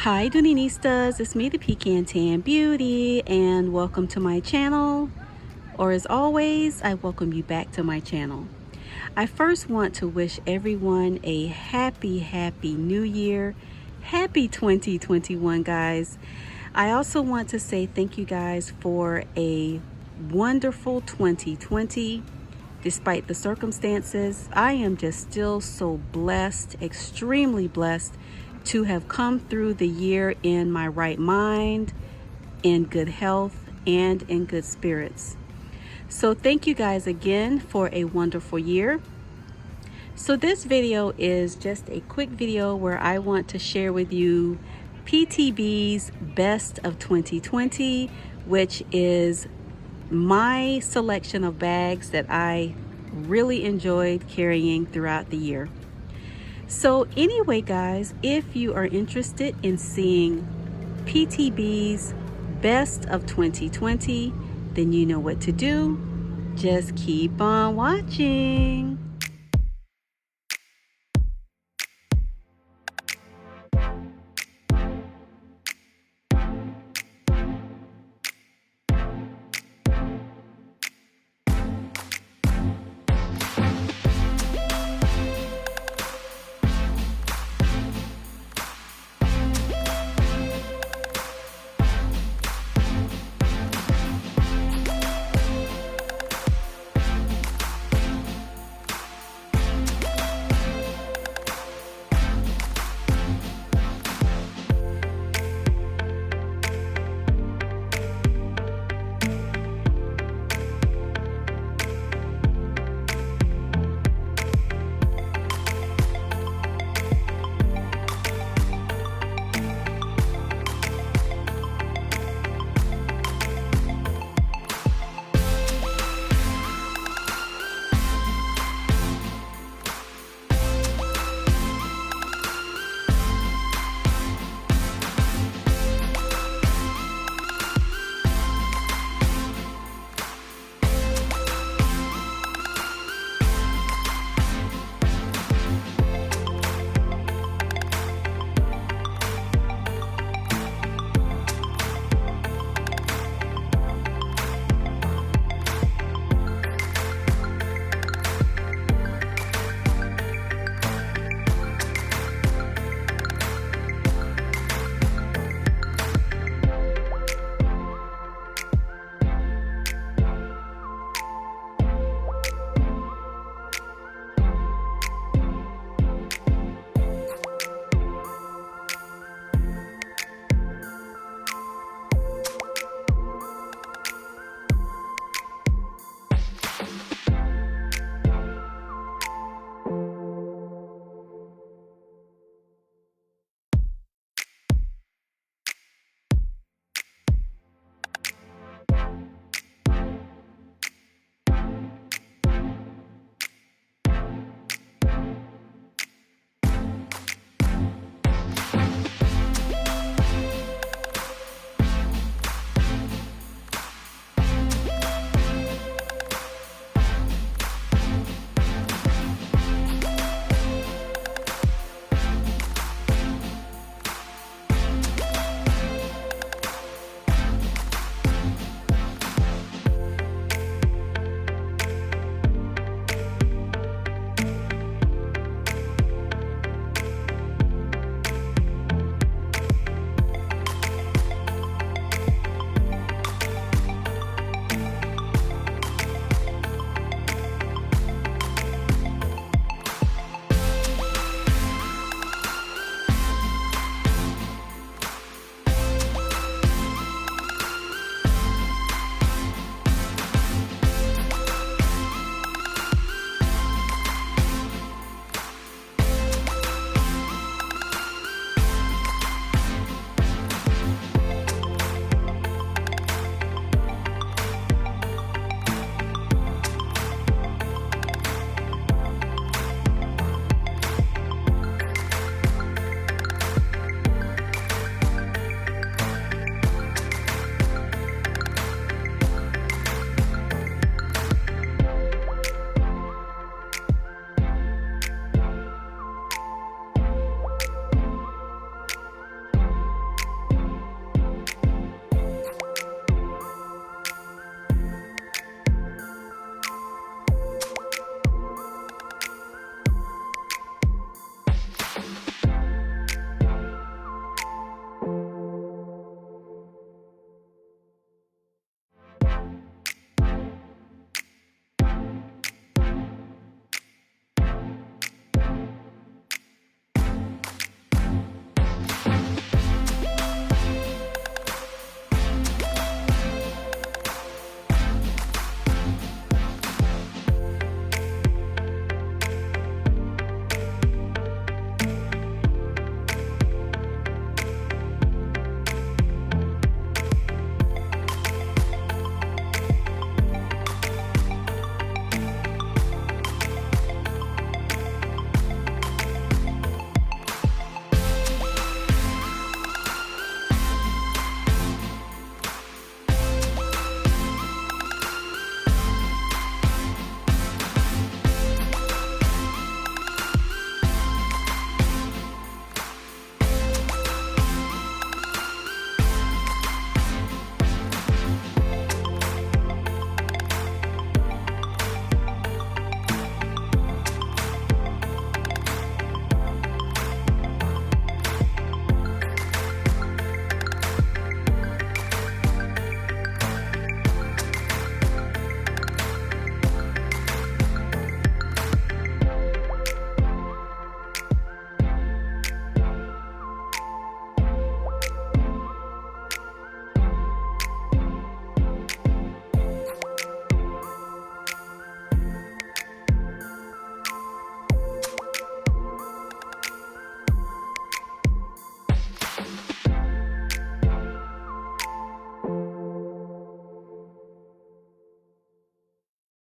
Hi Dooneynistas, it's me the Pecan Tan Beauty and welcome to my channel, or as always I welcome you back to my channel. I first want to wish everyone a happy new year. Happy 2021 guys. I also want to say thank you guys for a wonderful 2020. Despite the circumstances, I am just still so blessed, extremely blessed to have come through the year in my right mind, in good health, and in good spirits. So thank you guys again for a wonderful year. So this video is just a quick video where I want to share with you PTB's Best of 2020, which is my selection of bags that I really enjoyed carrying throughout the year. So anyway guys, if you are interested in seeing PTB's Best of 2020, then you know what to do. Just keep on watching.